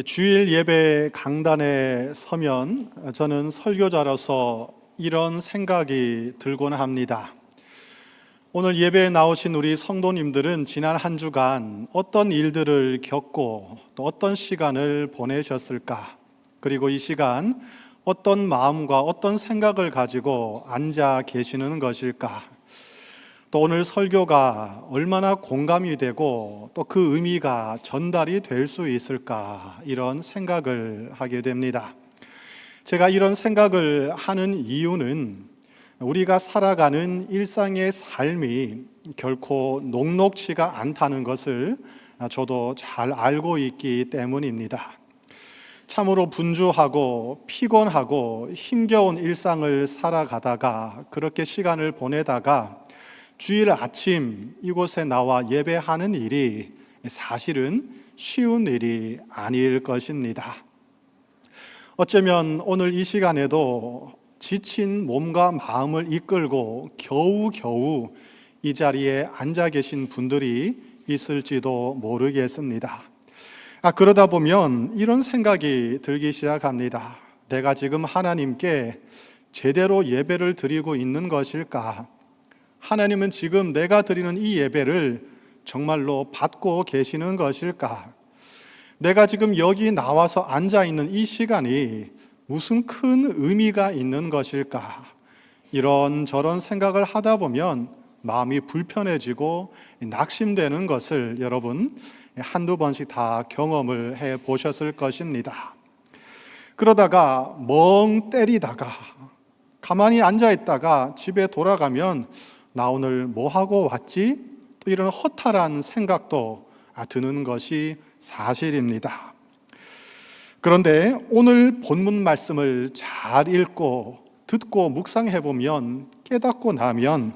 주일 예배 강단에 서면 저는 설교자로서 이런 생각이 들곤 합니다. 오늘 예배에 나오신 우리 성도님들은 지난 한 주간 어떤 일들을 겪고 또 어떤 시간을 보내셨을까? 그리고 이 시간 어떤 마음과 어떤 생각을 가지고 앉아 계시는 것일까? 또 오늘 설교가 얼마나 공감이 되고 또 그 의미가 전달이 될 수 있을까, 이런 생각을 하게 됩니다. 제가 이런 생각을 하는 이유는 우리가 살아가는 일상의 삶이 결코 녹록지가 않다는 것을 저도 잘 알고 있기 때문입니다. 참으로 분주하고 피곤하고 힘겨운 일상을 살아가다가 그렇게 시간을 보내다가 주일 아침 이곳에 나와 예배하는 일이 사실은 쉬운 일이 아닐 것입니다. 어쩌면 오늘 이 시간에도 지친 몸과 마음을 이끌고 겨우겨우 이 자리에 앉아 계신 분들이 있을지도 모르겠습니다. 그러다 보면 이런 생각이 들기 시작합니다. 내가 지금 하나님께 제대로 예배를 드리고 있는 것일까? 하나님은 지금 내가 드리는 이 예배를 정말로 받고 계시는 것일까? 내가 지금 여기 나와서 앉아 있는 이 시간이 무슨 큰 의미가 있는 것일까? 이런저런 생각을 하다 보면 마음이 불편해지고 낙심되는 것을 여러분 한두 번씩 다 경험을 해 보셨을 것입니다. 그러다가 멍 때리다가 가만히 앉아 있다가 집에 돌아가면 나 오늘 뭐 하고 왔지? 또 이런 허탈한 생각도 드는 것이 사실입니다. 그런데 오늘 본문 말씀을 잘 읽고 듣고 묵상해 보면, 깨닫고 나면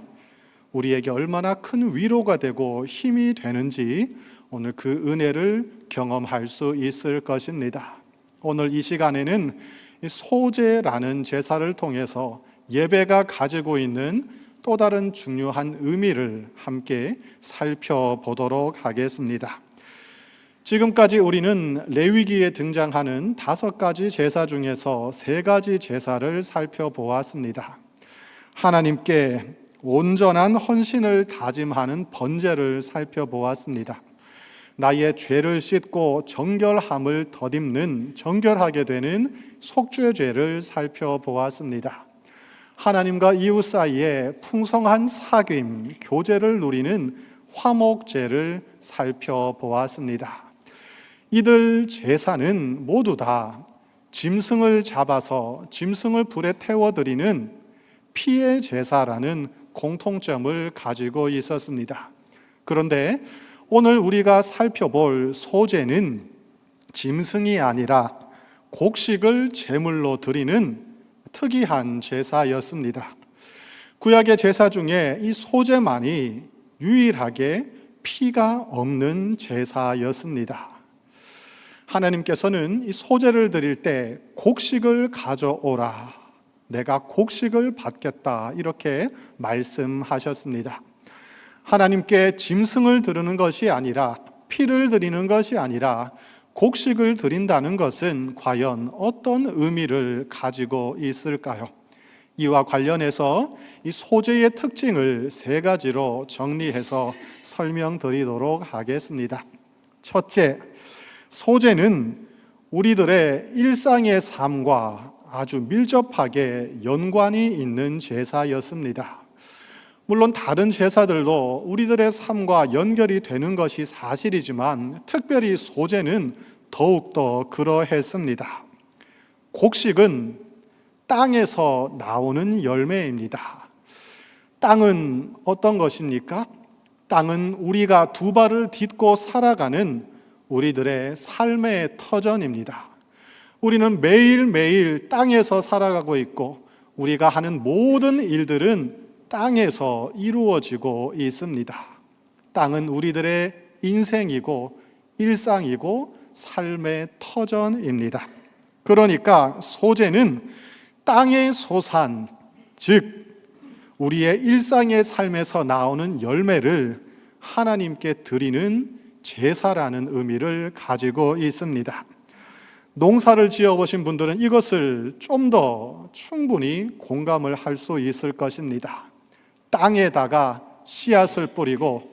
우리에게 얼마나 큰 위로가 되고 힘이 되는지 오늘 그 은혜를 경험할 수 있을 것입니다. 오늘 이 시간에는 소제라는 제사를 통해서 예배가 가지고 있는 또 다른 중요한 의미를 함께 살펴보도록 하겠습니다. 지금까지 우리는 레위기에 등장하는 5가지 제사 중에서 3가지 제사를 살펴보았습니다. 하나님께 온전한 헌신을 다짐하는 번제를 살펴보았습니다. 나의 죄를 씻고 정결함을 덧입는, 정결하게 되는 속죄죄를 살펴보았습니다. 하나님과 이웃 사이에 풍성한 사귐, 교제를 누리는 화목제를 살펴보았습니다. 이들 제사는 모두 다 짐승을 잡아서 짐승을 불에 태워드리는 피의 제사라는 공통점을 가지고 있었습니다. 그런데 오늘 우리가 살펴볼 소제는 짐승이 아니라 곡식을 제물로 드리는 특이한 제사였습니다. 구약의 제사 중에 이 소제만이 유일하게 피가 없는 제사였습니다. 하나님께서는 이 소제를 드릴 때 곡식을 가져오라, 내가 곡식을 받겠다, 이렇게 말씀하셨습니다. 하나님께 짐승을 드리는 것이 아니라, 피를 드리는 것이 아니라 곡식을 드린다는 것은 과연 어떤 의미를 가지고 있을까요? 이와 관련해서 이 소제의 특징을 3가지로 정리해서 설명드리도록 하겠습니다. 첫째, 소제는 우리들의 일상의 삶과 아주 밀접하게 연관이 있는 제사였습니다. 물론 다른 제사들도 우리들의 삶과 연결이 되는 것이 사실이지만 특별히 소제는 더욱더 그러했습니다. 곡식은 땅에서 나오는 열매입니다. 땅은 어떤 것입니까? 땅은 우리가 2발을 딛고 살아가는 우리들의 삶의 터전입니다. 우리는 매일매일 땅에서 살아가고 있고 우리가 하는 모든 일들은 땅에서 이루어지고 있습니다. 땅은 우리들의 인생이고 일상이고 삶의 터전입니다. 그러니까 소제는 땅의 소산, 즉 우리의 일상의 삶에서 나오는 열매를 하나님께 드리는 제사라는 의미를 가지고 있습니다. 농사를 지어보신 분들은 이것을 좀 더 충분히 공감을 할 수 있을 것입니다. 땅에다가 씨앗을 뿌리고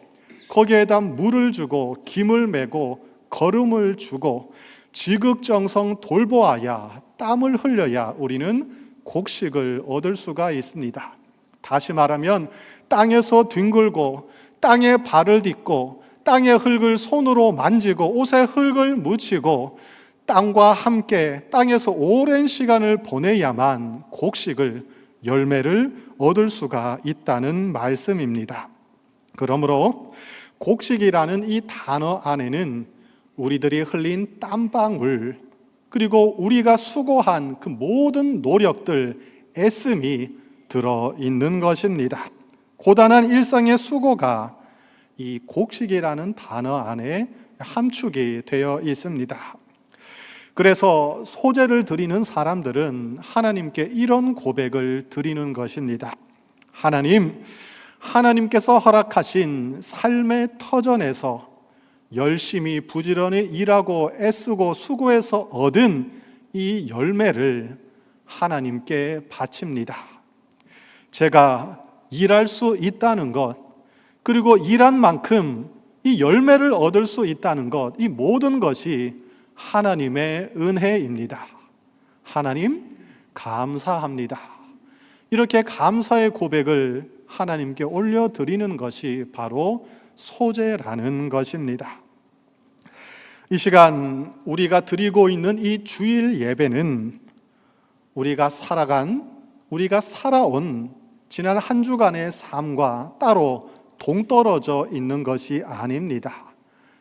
거기에다 물을 주고 김을 매고 거름을 주고 지극정성 돌보아야, 땀을 흘려야 우리는 곡식을 얻을 수가 있습니다. 다시 말하면 땅에서 뒹굴고 땅에 발을 딛고 땅의 흙을 손으로 만지고 옷에 흙을 묻히고 땅과 함께 땅에서 오랜 시간을 보내야만 곡식을, 열매를 얻을 수가 있다는 말씀입니다. 그러므로 곡식이라는 이 단어 안에는 우리들이 흘린 땀방울, 그리고 우리가 수고한 그 모든 노력들, 애씀이 들어있는 것입니다. 고단한 일상의 수고가 이 곡식이라는 단어 안에 함축이 되어 있습니다. 그래서 소제를 드리는 사람들은 하나님께 이런 고백을 드리는 것입니다. 하나님께서 허락하신 삶의 터전에서 열심히 부지런히 일하고 애쓰고 수고해서 얻은 이 열매를 하나님께 바칩니다. 제가 일할 수 있다는 것, 그리고 일한 만큼 이 열매를 얻을 수 있다는 것, 이 모든 것이 하나님의 은혜입니다. 하나님, 감사합니다. 이렇게 감사의 고백을 하나님께 올려드리는 것이 바로 소제라는 것입니다. 이 시간 우리가 드리고 있는 이 주일 예배는 우리가 살아온 지난 한 주간의 삶과 따로 동떨어져 있는 것이 아닙니다.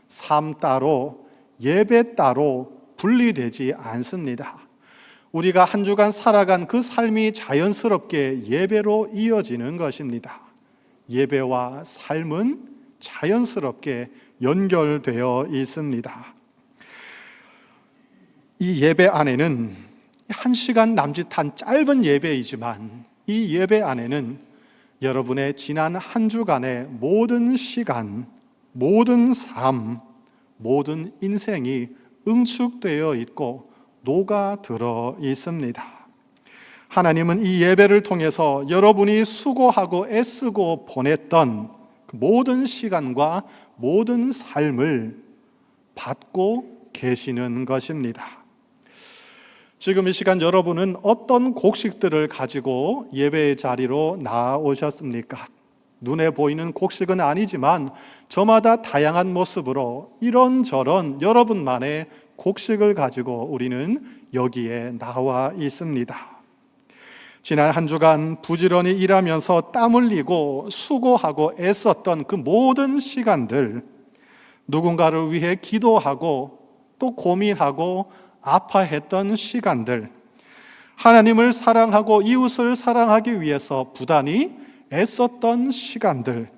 삶 따로, 예배 따로 분리되지 않습니다. 우리가 한 주간 살아간 그 삶이 자연스럽게 예배로 이어지는 것입니다. 예배와 삶은 자연스럽게 연결되어 있습니다. 이 예배 안에는 1시간 남짓한 짧은 예배이지만 이 예배 안에는 여러분의 지난 한 주간의 모든 시간, 모든 삶, 모든 인생이 응축되어 있고 녹아들어 있습니다. 하나님은 이 예배를 통해서 여러분이 수고하고 애쓰고 보냈던 모든 시간과 모든 삶을 받고 계시는 것입니다. 지금 이 시간 여러분은 어떤 곡식들을 가지고 예배의 자리로 나오셨습니까? 눈에 보이는 곡식은 아니지만 저마다 다양한 모습으로 이런저런 여러분만의 곡식을 가지고 우리는 여기에 나와 있습니다. 지난 한 주간 부지런히 일하면서 땀 흘리고 수고하고 애썼던 그 모든 시간들, 누군가를 위해 기도하고 또 고민하고 아파했던 시간들, 하나님을 사랑하고 이웃을 사랑하기 위해서 부단히 애썼던 시간들,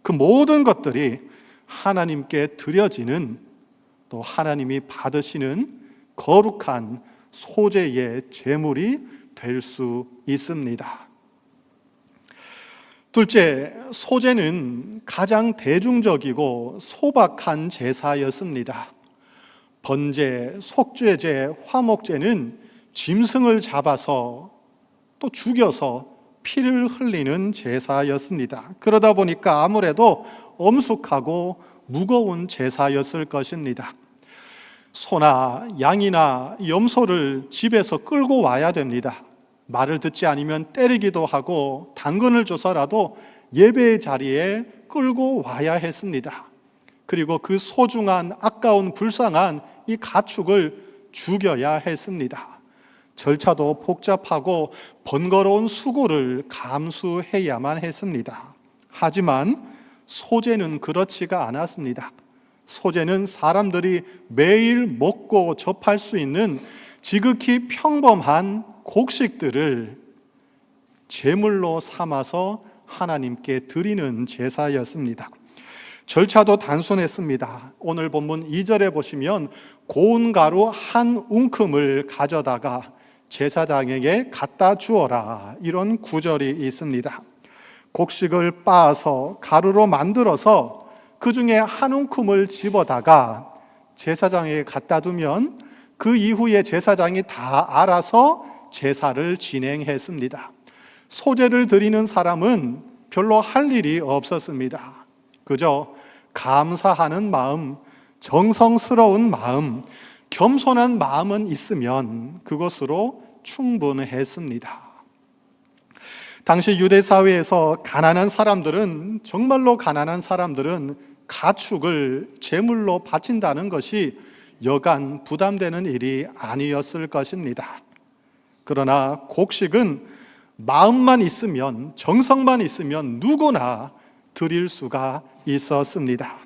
그 모든 것들이 하나님께 드려지는, 또 하나님이 받으시는 거룩한 소제의 제물이 될 수 있습니다. 둘째, 소제는 가장 대중적이고 소박한 제사였습니다. 번제, 속죄제, 화목제는 짐승을 잡아서 또 죽여서 피를 흘리는 제사였습니다. 그러다 보니까 아무래도 엄숙하고 무거운 제사였을 것입니다. 소나 양이나 염소를 집에서 끌고 와야 됩니다. 말을 듣지 않으면 때리기도 하고 당근을 줘서라도 예배의 자리에 끌고 와야 했습니다. 그리고 그 소중한, 아까운, 불쌍한 이 가축을 죽여야 했습니다. 절차도 복잡하고 번거로운 수고를 감수해야만 했습니다. 하지만 소제는 그렇지가 않았습니다. 소제는 사람들이 매일 먹고 접할 수 있는 지극히 평범한 곡식들을 제물로 삼아서 하나님께 드리는 제사였습니다. 절차도 단순했습니다. 오늘 본문 2절에 보시면 고운 가루 한 웅큼을 가져다가 제사장에게 갖다 주어라, 이런 구절이 있습니다. 곡식을 빻아서 가루로 만들어서 그 중에 한 웅큼을 집어다가 제사장에게 갖다 두면 그 이후에 제사장이 다 알아서 제사를 진행했습니다. 소제를 드리는 사람은 별로 할 일이 없었습니다. 그저 감사하는 마음, 정성스러운 마음, 겸손한 마음은 있으면 그것으로 충분했습니다. 당시 유대 사회에서 가난한 사람들은, 정말로 가난한 사람들은 가축을 제물로 바친다는 것이 여간 부담되는 일이 아니었을 것입니다. 그러나 곡식은 마음만 있으면, 정성만 있으면 누구나 드릴 수가 있었습니다.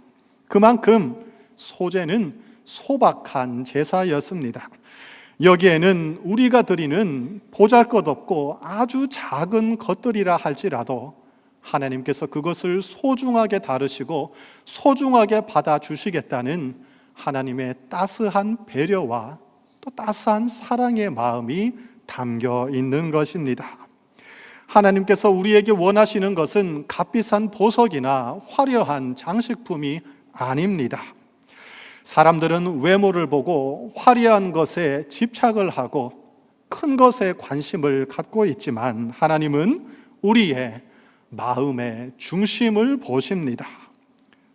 그만큼 소제는 소박한 제사였습니다. 여기에는 우리가 드리는 보잘것없고 아주 작은 것들이라 할지라도 하나님께서 그것을 소중하게 다루시고 소중하게 받아주시겠다는 하나님의 따스한 배려와 또 따스한 사랑의 마음이 담겨 있는 것입니다. 하나님께서 우리에게 원하시는 것은 값비싼 보석이나 화려한 장식품이 아닙니다. 사람들은 외모를 보고 화려한 것에 집착을 하고 큰 것에 관심을 갖고 있지만 하나님은 우리의 마음의 중심을 보십니다.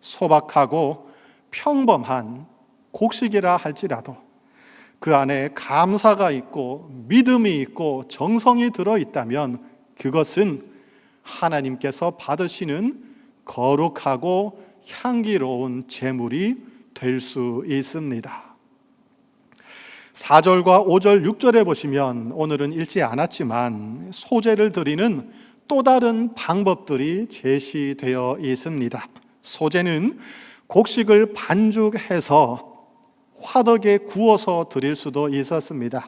소박하고 평범한 곡식이라 할지라도 그 안에 감사가 있고 믿음이 있고 정성이 들어있다면 그것은 하나님께서 받으시는 거룩하고 향기로운 제물이 될 수 있습니다. 4절과 5절, 6절에 보시면 오늘은 읽지 않았지만 소제를 드리는 또 다른 방법들이 제시되어 있습니다. 소제는 곡식을 반죽해서 화덕에 구워서 드릴 수도 있었습니다.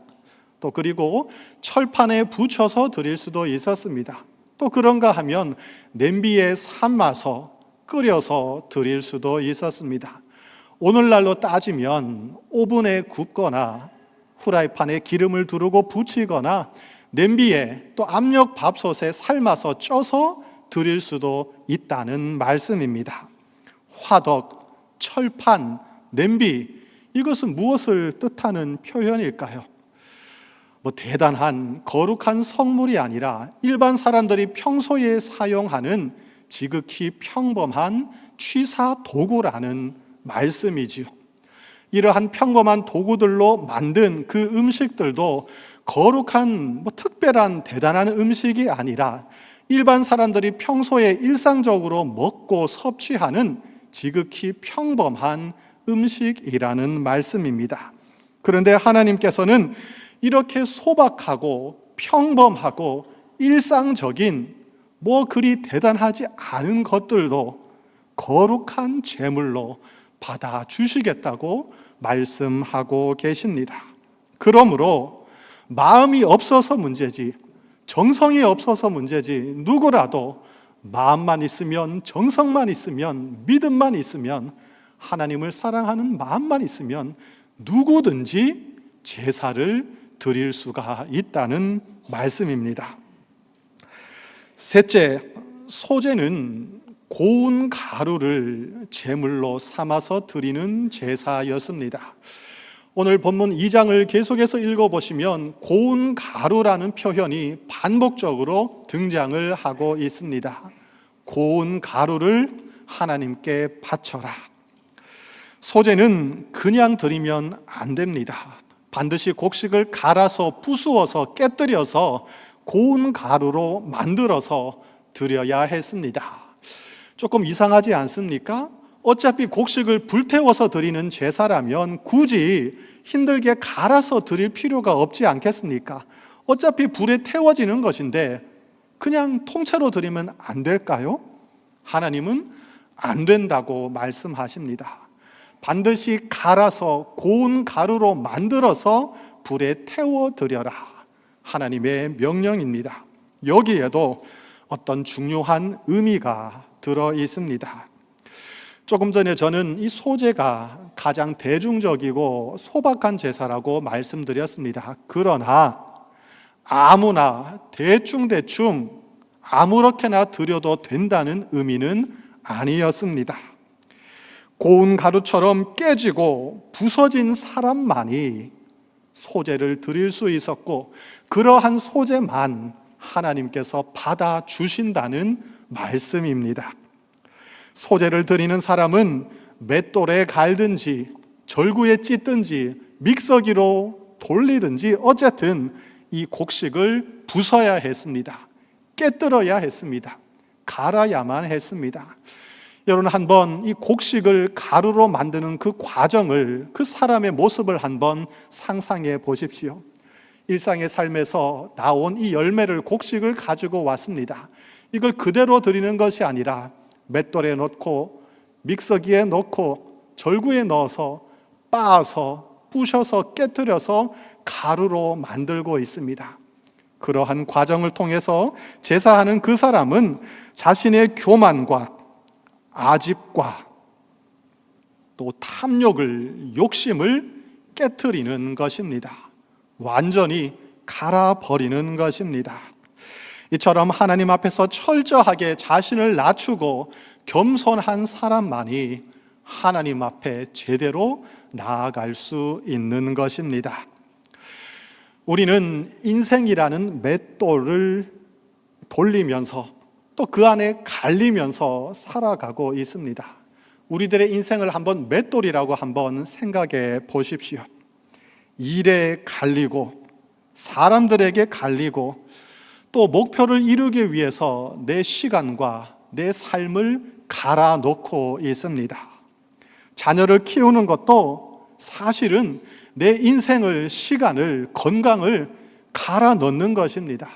또 그리고 철판에 붙여서 드릴 수도 있었습니다. 또 그런가 하면 냄비에 삶아서 끓여서 드릴 수도 있었습니다. 오늘날로 따지면 오븐에 굽거나 후라이팬에 기름을 두르고 붙이거나 냄비에 또 압력 밥솥에 삶아서 쪄서 드릴 수도 있다는 말씀입니다. 화덕, 철판, 냄비, 이것은 무엇을 뜻하는 표현일까요? 대단한 거룩한 성물이 아니라 일반 사람들이 평소에 사용하는 지극히 평범한 취사 도구라는 말씀이지요. 이러한 평범한 도구들로 만든 그 음식들도 거룩한 특별한 대단한 음식이 아니라 일반 사람들이 평소에 일상적으로 먹고 섭취하는 지극히 평범한 음식이라는 말씀입니다. 그런데 하나님께서는 이렇게 소박하고 평범하고 일상적인 그리 대단하지 않은 것들도 거룩한 제물로 받아주시겠다고 말씀하고 계십니다. 그러므로 마음이 없어서 문제지, 정성이 없어서 문제지, 누구라도 마음만 있으면, 정성만 있으면, 믿음만 있으면, 하나님을 사랑하는 마음만 있으면 누구든지 제사를 드릴 수가 있다는 말씀입니다. 셋째, 소제는 고운 가루를 제물로 삼아서 드리는 제사였습니다. 오늘 본문 2장을 계속해서 읽어보시면 고운 가루라는 표현이 반복적으로 등장을 하고 있습니다. 고운 가루를 하나님께 바쳐라. 소제는 그냥 드리면 안 됩니다. 반드시 곡식을 갈아서 부수어서 깨뜨려서 고운 가루로 만들어서 드려야 했습니다. 조금 이상하지 않습니까? 어차피 곡식을 불태워서 드리는 제사라면 굳이 힘들게 갈아서 드릴 필요가 없지 않겠습니까? 어차피 불에 태워지는 것인데 그냥 통째로 드리면 안 될까요? 하나님은 안 된다고 말씀하십니다. 반드시 갈아서 고운 가루로 만들어서 불에 태워 드려라. 하나님의 명령입니다. 여기에도 어떤 중요한 의미가 들어 있습니다. 조금 전에 저는 이 소제가 가장 대중적이고 소박한 제사라고 말씀드렸습니다. 그러나 아무나 대충 아무렇게나 드려도 된다는 의미는 아니었습니다. 고운 가루처럼 깨지고 부서진 사람만이 소재를 드릴 수 있었고, 그러한 소재만 하나님께서 받아주신다는 말씀입니다. 소재를 드리는 사람은 맷돌에 갈든지 절구에 찢든지 믹서기로 돌리든지 어쨌든 이 곡식을 부숴야 했습니다. 깨뜨려야 했습니다. 갈아야만 했습니다. 여러분, 한번 이 곡식을 가루로 만드는 그 과정을, 그 사람의 모습을 한번 상상해 보십시오. 일상의 삶에서 나온 이 열매를, 곡식을 가지고 왔습니다. 이걸 그대로 드리는 것이 아니라 맷돌에 넣고 믹서기에 넣고 절구에 넣어서 빻아서 부셔서 깨뜨려서 가루로 만들고 있습니다. 그러한 과정을 통해서 제사하는 그 사람은 자신의 교만과 아집과 또 탐욕을, 욕심을 깨트리는 것입니다. 완전히 갈아버리는 것입니다. 이처럼 하나님 앞에서 철저하게 자신을 낮추고 겸손한 사람만이 하나님 앞에 제대로 나아갈 수 있는 것입니다. 우리는 인생이라는 맷돌을 돌리면서 또 그 안에 갈리면서 살아가고 있습니다. 우리들의 인생을 한번 맷돌이라고 한번 생각해 보십시오. 일에 갈리고 사람들에게 갈리고 또 목표를 이루기 위해서 내 시간과 내 삶을 갈아 놓고 있습니다. 자녀를 키우는 것도 사실은 내 인생을, 시간을, 건강을 갈아 넣는 것입니다.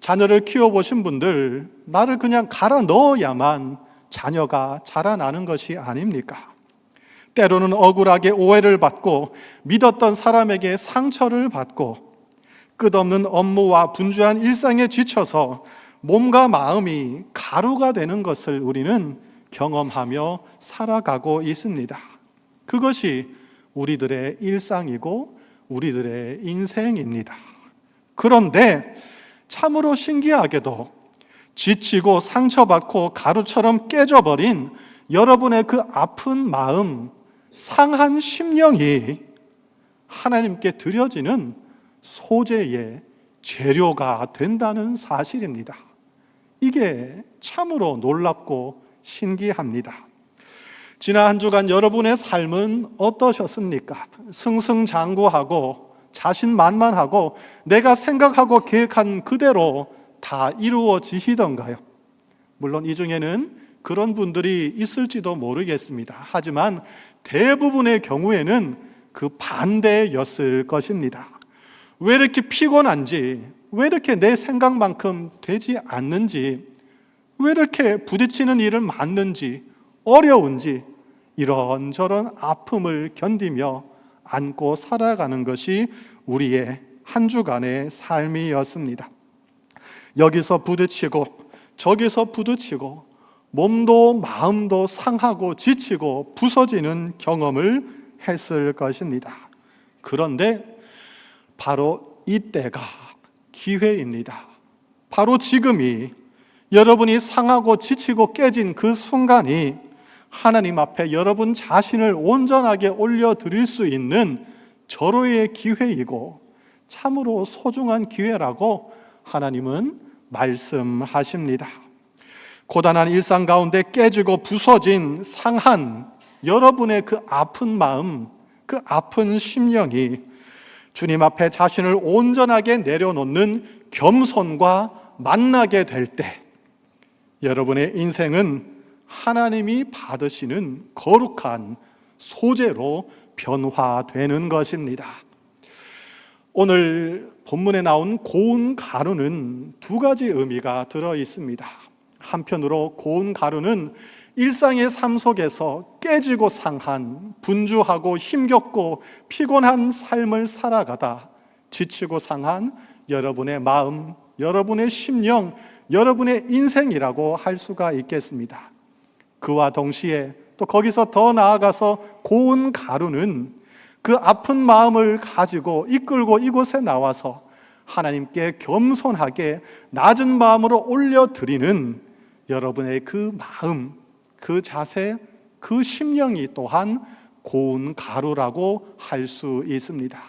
자녀를 키워보신 분들, 나를 그냥 갈아 넣어야만 자녀가 자라나는 것이 아닙니까? 때로는 억울하게 오해를 받고 믿었던 사람에게 상처를 받고 끝없는 업무와 분주한 일상에 지쳐서 몸과 마음이 가루가 되는 것을 우리는 경험하며 살아가고 있습니다. 그것이 우리들의 일상이고 우리들의 인생입니다. 그런데 참으로 신기하게도 지치고 상처받고 가루처럼 깨져버린 여러분의 그 아픈 마음, 상한 심령이 하나님께 드려지는 소재의 재료가 된다는 사실입니다. 이게 참으로 놀랍고 신기합니다. 지난 한 주간 여러분의 삶은 어떠셨습니까? 승승장구하고 자신만만하고 내가 생각하고 계획한 그대로 다 이루어지시던가요? 물론 이 중에는 그런 분들이 있을지도 모르겠습니다. 하지만 대부분의 경우에는 그 반대였을 것입니다. 왜 이렇게 피곤한지, 왜 이렇게 내 생각만큼 되지 않는지, 왜 이렇게 부딪히는 일을 많는지, 어려운지 이런저런 아픔을 견디며 안고 살아가는 것이 우리의 한 주간의 삶이었습니다. 여기서 부딪히고 저기서 부딪히고 몸도 마음도 상하고 지치고 부서지는 경험을 했을 것입니다. 그런데 바로 이때가 기회입니다. 바로 지금이, 여러분이 상하고 지치고 깨진 그 순간이 하나님 앞에 여러분 자신을 온전하게 올려드릴 수 있는 절호의 기회이고 참으로 소중한 기회라고 하나님은 말씀하십니다. 고단한 일상 가운데 깨지고 부서진 상한 여러분의 그 아픈 마음, 그 아픈 심령이 주님 앞에 자신을 온전하게 내려놓는 겸손과 만나게 될 때 여러분의 인생은 하나님이 받으시는 거룩한 소재로 변화되는 것입니다. 오늘 본문에 나온 고운 가루는 두 가지 의미가 들어 있습니다. 한편으로 고운 가루는 일상의 삶 속에서 깨지고 상한, 분주하고 힘겹고 피곤한 삶을 살아가다 지치고 상한 여러분의 마음, 여러분의 심령, 여러분의 인생이라고 할 수가 있겠습니다. 그와 동시에 또 거기서 더 나아가서 고운 가루는 그 아픈 마음을 가지고 이끌고 이곳에 나와서 하나님께 겸손하게 낮은 마음으로 올려드리는 여러분의 그 마음, 그 자세, 그 심령이 또한 고운 가루라고 할 수 있습니다.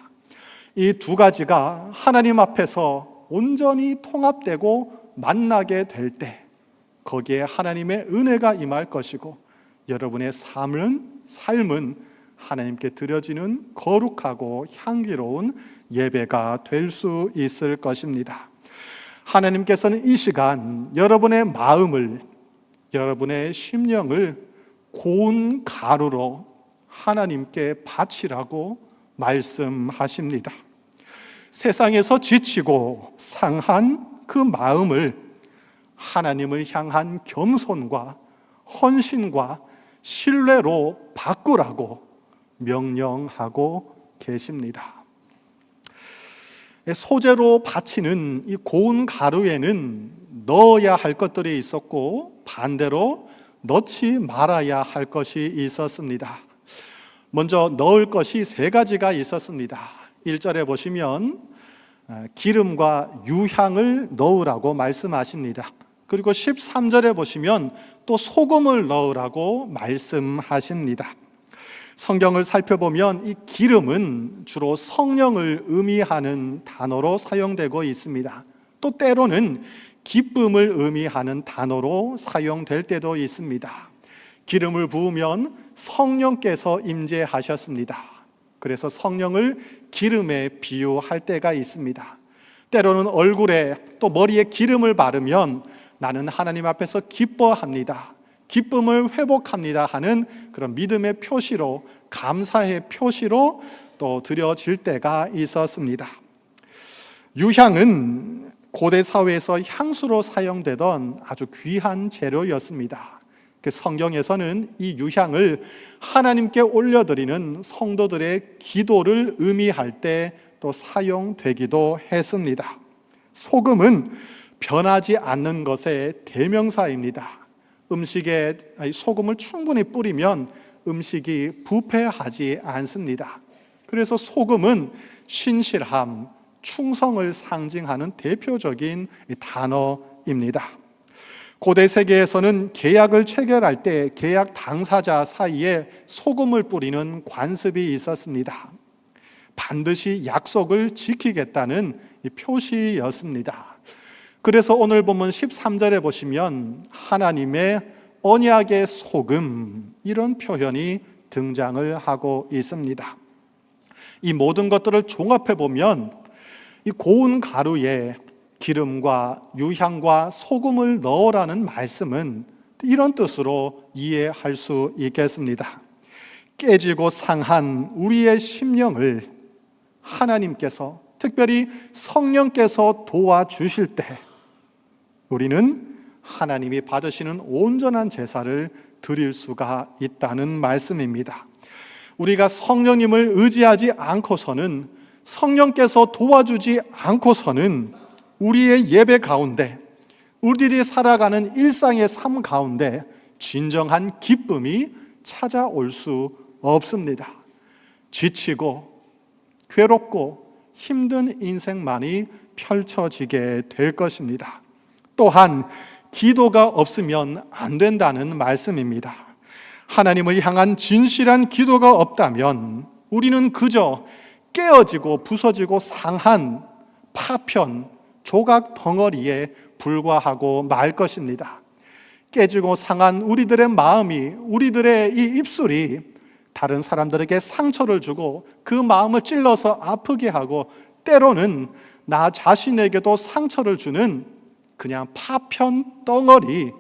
이 두 가지가 하나님 앞에서 온전히 통합되고 만나게 될 때 거기에 하나님의 은혜가 임할 것이고 여러분의 삶은 하나님께 드려지는 거룩하고 향기로운 예배가 될 수 있을 것입니다. 하나님께서는 이 시간 여러분의 마음을, 여러분의 심령을 고운 가루로 하나님께 바치라고 말씀하십니다. 세상에서 지치고 상한 그 마음을 하나님을 향한 겸손과 헌신과 신뢰로 바꾸라고 명령하고 계십니다. 소재로 바치는 이 고운 가루에는 넣어야 할 것들이 있었고 반대로 넣지 말아야 할 것이 있었습니다. 먼저 넣을 것이 세 가지가 있었습니다. 1절에 보시면 기름과 유향을 넣으라고 말씀하십니다. 그리고 13절에 보시면 또 소금을 넣으라고 말씀하십니다. 성경을 살펴보면 이 기름은 주로 성령을 의미하는 단어로 사용되고 있습니다. 또 때로는 기쁨을 의미하는 단어로 사용될 때도 있습니다. 기름을 부으면 성령께서 임재하셨습니다. 그래서 성령을 기름에 비유할 때가 있습니다. 때로는 얼굴에 또 머리에 기름을 바르면 나는 하나님 앞에서 기뻐합니다, 기쁨을 회복합니다 하는 그런 믿음의 표시로, 감사의 표시로 또 드려질 때가 있었습니다. 유향은 고대 사회에서 향수로 사용되던 아주 귀한 재료였습니다. 성경에서는 이 유향을 하나님께 올려드리는 성도들의 기도를 의미할 때 또 사용되기도 했습니다. 소금은 변하지 않는 것의 대명사입니다. 음식에 소금을 충분히 뿌리면 음식이 부패하지 않습니다. 그래서 소금은 신실함, 충성을 상징하는 대표적인 단어입니다. 고대 세계에서는 계약을 체결할 때 계약 당사자 사이에 소금을 뿌리는 관습이 있었습니다. 반드시 약속을 지키겠다는 표시였습니다. 그래서 오늘 본문 13절에 보시면 하나님의 언약의 소금, 이런 표현이 등장을 하고 있습니다. 이 모든 것들을 종합해 보면 이 고운 가루에 기름과 유향과 소금을 넣으라는 말씀은 이런 뜻으로 이해할 수 있겠습니다. 깨지고 상한 우리의 심령을 하나님께서, 특별히 성령께서 도와주실 때 우리는 하나님이 받으시는 온전한 제사를 드릴 수가 있다는 말씀입니다. 우리가 성령님을 의지하지 않고서는, 성령께서 도와주지 않고서는 우리의 예배 가운데, 우리들이 살아가는 일상의 삶 가운데 진정한 기쁨이 찾아올 수 없습니다. 지치고 괴롭고 힘든 인생만이 펼쳐지게 될 것입니다. 또한 기도가 없으면 안 된다는 말씀입니다. 하나님을 향한 진실한 기도가 없다면 우리는 그저 깨어지고 부서지고 상한 파편, 조각 덩어리에 불과하고 말 것입니다. 깨지고 상한 우리들의 마음이, 우리들의 이 입술이 다른 사람들에게 상처를 주고 그 마음을 찔러서 아프게 하고 때로는 나 자신에게도 상처를 주는 그냥 파편 덩어리,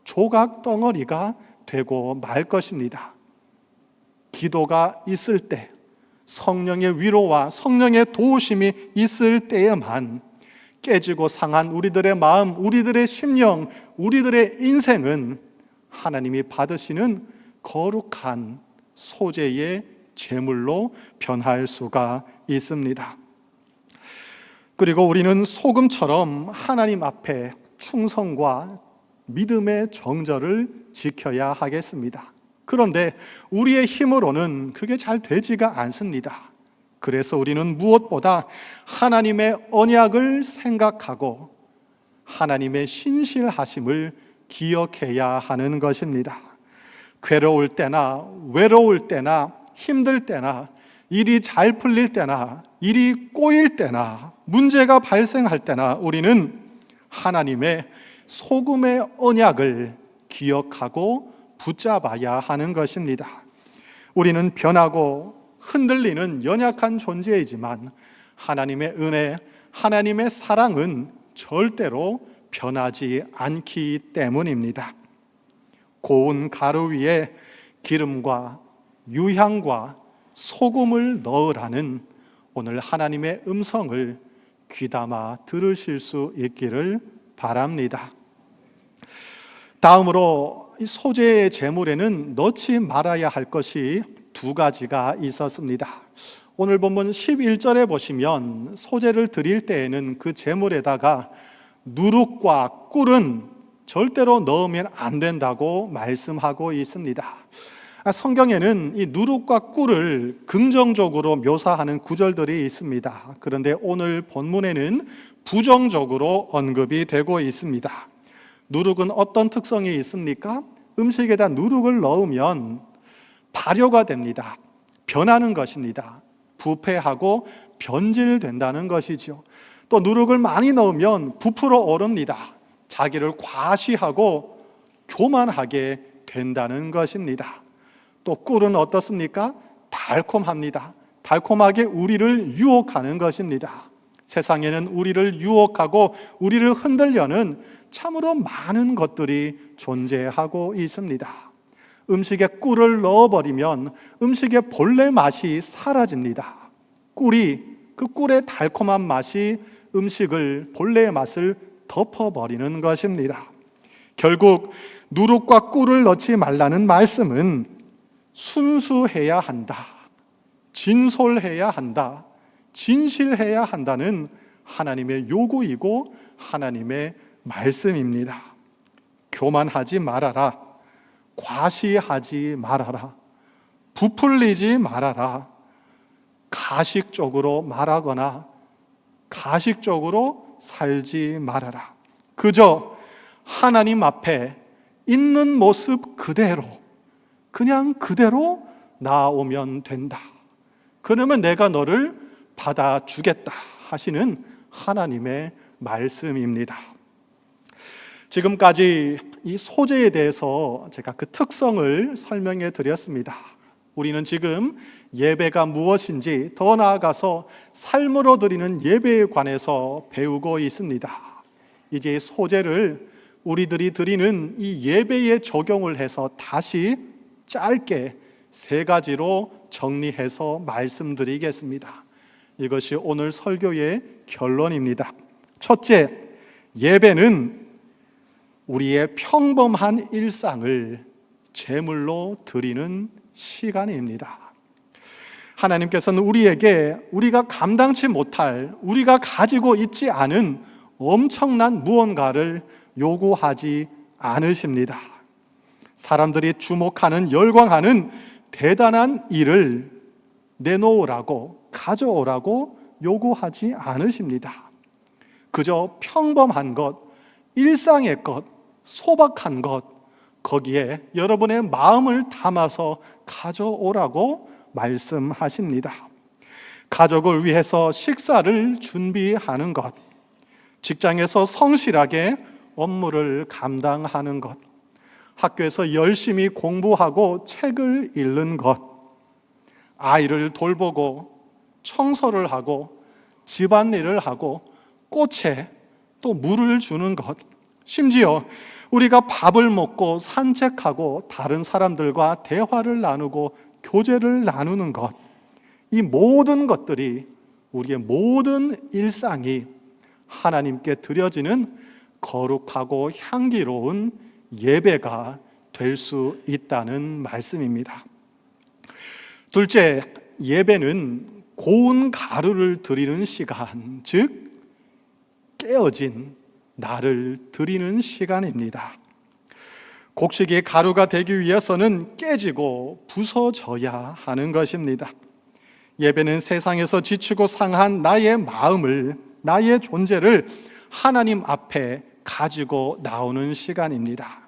조각 덩어리가 되고 말 것입니다. 기도가 있을 때, 성령의 위로와 성령의 도우심이 있을 때에만 깨지고 상한 우리들의 마음, 우리들의 심령, 우리들의 인생은 하나님이 받으시는 거룩한 소재의 제물로 변할 수가 있습니다. 그리고 우리는 소금처럼 하나님 앞에 충성과 믿음의 정절을 지켜야 하겠습니다. 그런데 우리의 힘으로는 그게 잘 되지가 않습니다. 그래서 우리는 무엇보다 하나님의 언약을 생각하고 하나님의 신실하심을 기억해야 하는 것입니다. 괴로울 때나 외로울 때나 힘들 때나 일이 잘 풀릴 때나 일이 꼬일 때나 문제가 발생할 때나 우리는 하나님의 소금의 언약을 기억하고 붙잡아야 하는 것입니다. 우리는 변하고 흔들리는 연약한 존재이지만 하나님의 은혜, 하나님의 사랑은 절대로 변하지 않기 때문입니다. 고운 가루 위에 기름과 유향과 소금을 넣으라는 오늘 하나님의 음성을 귀담아 들으실 수 있기를 바랍니다. 다음으로 소재의 제물에는 넣지 말아야 할 것이 두 가지가 있었습니다. 오늘 본문 11절에 보시면 소재를 드릴 때에는 그 제물에다가 누룩과 꿀은 절대로 넣으면 안 된다고 말씀하고 있습니다. 성경에는 이 누룩과 꿀을 긍정적으로 묘사하는 구절들이 있습니다. 그런데 오늘 본문에는 부정적으로 언급이 되고 있습니다. 누룩은 어떤 특성이 있습니까? 음식에다 누룩을 넣으면 발효가 됩니다. 변하는 것입니다. 부패하고 변질된다는 것이죠. 또 누룩을 많이 넣으면 부풀어 오릅니다. 자기를 과시하고 교만하게 된다는 것입니다. 또 꿀은 어떻습니까? 달콤합니다. 달콤하게 우리를 유혹하는 것입니다. 세상에는 우리를 유혹하고 우리를 흔들려는 참으로 많은 것들이 존재하고 있습니다. 음식에 꿀을 넣어버리면 음식의 본래 맛이 사라집니다. 그 꿀의 달콤한 맛이 음식을 본래의 맛을 덮어버리는 것입니다. 결국 누룩과 꿀을 넣지 말라는 말씀은 순수해야 한다, 진솔해야 한다, 진실해야 한다는 하나님의 요구이고 하나님의 말씀입니다. 교만하지 말아라, 과시하지 말아라, 부풀리지 말아라, 가식적으로 말하거나 가식적으로 살지 말아라. 그저 하나님 앞에 있는 모습 그대로, 그냥 그대로 나오면 된다. 그러면 내가 너를 받아주겠다 하시는 하나님의 말씀입니다. 지금까지 이 소재에 대해서 제가 그 특성을 설명해 드렸습니다. 우리는 지금 예배가 무엇인지, 더 나아가서 삶으로 드리는 예배에 관해서 배우고 있습니다. 이제 소재를 우리들이 드리는 이 예배에 적용을 해서 다시 짧게 세 가지로 정리해서 말씀드리겠습니다. 이것이 오늘 설교의 결론입니다. 첫째, 예배는 우리의 평범한 일상을 제물로 드리는 시간입니다. 하나님께서는 우리에게 우리가 감당치 못할, 우리가 가지고 있지 않은 엄청난 무언가를 요구하지 않으십니다. 사람들이 주목하는, 열광하는 대단한 일을 내놓으라고, 가져오라고 요구하지 않으십니다. 그저 평범한 것, 일상의 것, 소박한 것, 거기에 여러분의 마음을 담아서 가져오라고 말씀하십니다. 가족을 위해서 식사를 준비하는 것, 직장에서 성실하게 업무를 감당하는 것, 학교에서 열심히 공부하고 책을 읽는 것, 아이를 돌보고 청소를 하고 집안일을 하고 꽃에 또 물을 주는 것, 심지어 우리가 밥을 먹고 산책하고 다른 사람들과 대화를 나누고 교제를 나누는 것, 이 모든 것들이, 우리의 모든 일상이 하나님께 드려지는 거룩하고 향기로운 예배가 될 수 있다는 말씀입니다. 둘째, 예배는 고운 가루를 드리는 시간, 즉 깨어진 나를 드리는 시간입니다. 곡식이 가루가 되기 위해서는 깨지고 부서져야 하는 것입니다. 예배는 세상에서 지치고 상한 나의 마음을, 나의 존재를 하나님 앞에 가지고 나오는 시간입니다.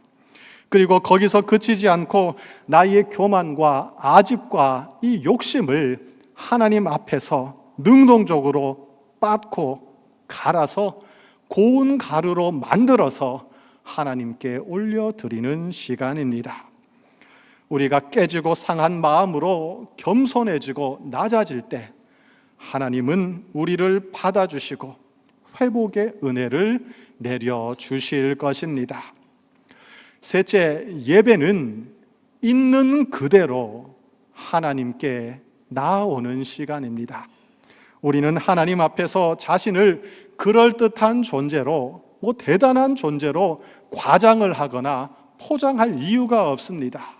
그리고 거기서 그치지 않고 나의 교만과 아집과 이 욕심을 하나님 앞에서 능동적으로 빻고 갈아서 고운 가루로 만들어서 하나님께 올려드리는 시간입니다. 우리가 깨지고 상한 마음으로 겸손해지고 낮아질 때 하나님은 우리를 받아주시고 회복의 은혜를 내려주실 것입니다. 셋째, 예배는 있는 그대로 하나님께 나아오는 시간입니다. 우리는 하나님 앞에서 자신을 그럴듯한 존재로, 대단한 존재로 과장을 하거나 포장할 이유가 없습니다.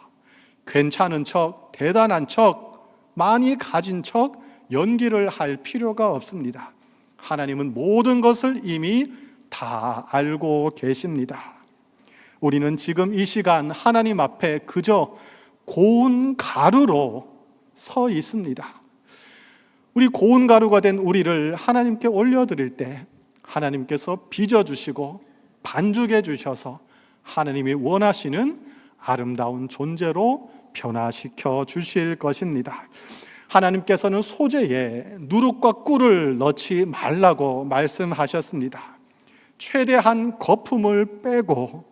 괜찮은 척, 대단한 척, 많이 가진 척 연기를 할 필요가 없습니다. 하나님은 모든 것을 이미 다 알고 계십니다. 우리는 지금 이 시간 하나님 앞에 그저 고운 가루로 서 있습니다. 우리 고운 가루가 된 우리를 하나님께 올려드릴 때 하나님께서 빚어주시고 반죽해 주셔서 하나님이 원하시는 아름다운 존재로 변화시켜 주실 것입니다. 하나님께서는 소재에 누룩과 꿀을 넣지 말라고 말씀하셨습니다. 최대한 거품을 빼고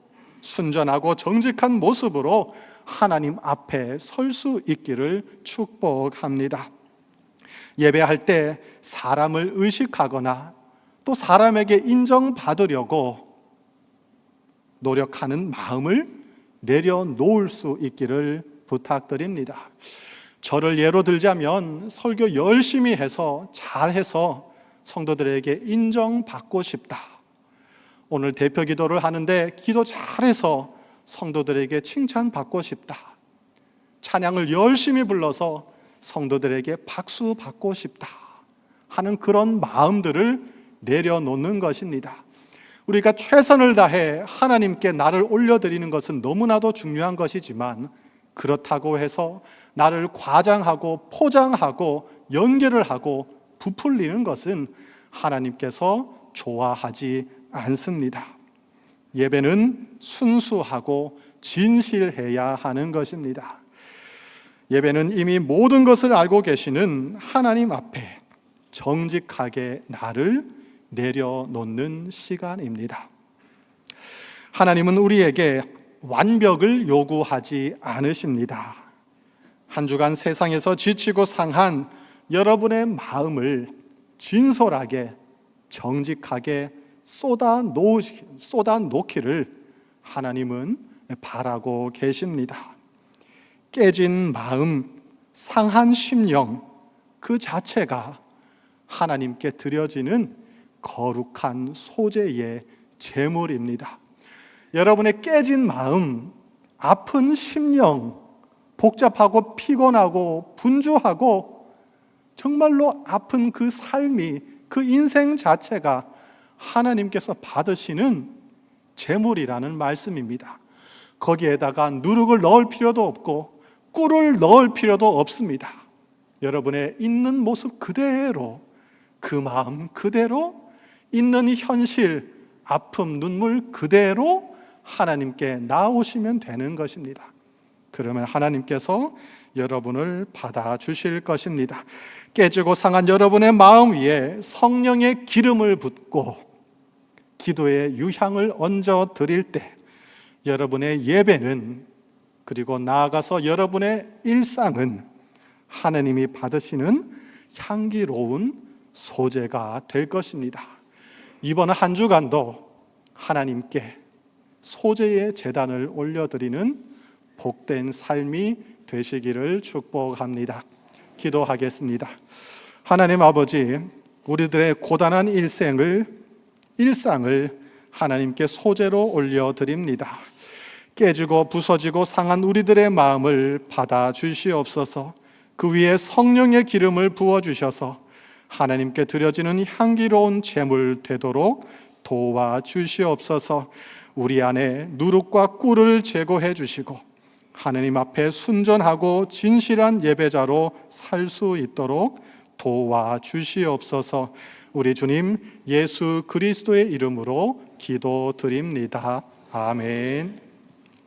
순전하고 정직한 모습으로 하나님 앞에 설 수 있기를 축복합니다. 예배할 때 사람을 의식하거나 또 사람에게 인정받으려고 노력하는 마음을 내려놓을 수 있기를 부탁드립니다. 저를 예로 들자면 설교 열심히 해서 잘해서 성도들에게 인정받고 싶다. 오늘 대표 기도를 하는데 기도 잘해서 성도들에게 칭찬받고 싶다. 찬양을 열심히 불러서 성도들에게 박수 받고 싶다 하는 그런 마음들을 내려놓는 것입니다. 우리가 최선을 다해 하나님께 나를 올려드리는 것은 너무나도 중요한 것이지만 그렇다고 해서 나를 과장하고 포장하고 연결을 하고 부풀리는 것은 하나님께서 좋아하지 않습니다. 예배는 순수하고 진실해야 하는 것입니다. 예배는 이미 모든 것을 알고 계시는 하나님 앞에 정직하게 나를 내려놓는 시간입니다. 하나님은 우리에게 완벽을 요구하지 않으십니다. 한 주간 세상에서 지치고 상한 여러분의 마음을 진솔하게 정직하게 쏟아놓기를 하나님은 바라고 계십니다. 깨진 마음, 상한 심령 그 자체가 하나님께 드려지는 거룩한 소재의 제물입니다. 여러분의 깨진 마음, 아픈 심령, 복잡하고 피곤하고 분주하고 정말로 아픈 그 삶이, 그 인생 자체가 하나님께서 받으시는 제물이라는 말씀입니다. 거기에다가 누룩을 넣을 필요도 없고 꿀을 넣을 필요도 없습니다. 여러분의 있는 모습 그대로, 그 마음 그대로, 있는 현실, 아픔, 눈물 그대로 하나님께 나오시면 되는 것입니다. 그러면 하나님께서 여러분을 받아주실 것입니다. 깨지고 상한 여러분의 마음 위에 성령의 기름을 붓고 기도의 유향을 얹어 드릴 때 여러분의 예배는, 그리고 나아가서 여러분의 일상은 하나님이 받으시는 향기로운 소재가 될 것입니다. 이번 한 주간도 하나님께 소재의 제단을 올려드리는 복된 삶이 되시기를 축복합니다. 기도하겠습니다. 하나님 아버지, 우리들의 고단한 일상을 하나님께 소재로 올려드립니다. 깨지고 부서지고 상한 우리들의 마음을 받아 주시옵소서. 그 위에 성령의 기름을 부어주셔서 하나님께 드려지는 향기로운 제물 되도록 도와주시옵소서. 우리 안에 누룩과 꿀을 제거해 주시고 하나님 앞에 순전하고 진실한 예배자로 살 수 있도록 도와주시옵소서. 우리 주님 예수 그리스도의 이름으로 기도드립니다. 아멘.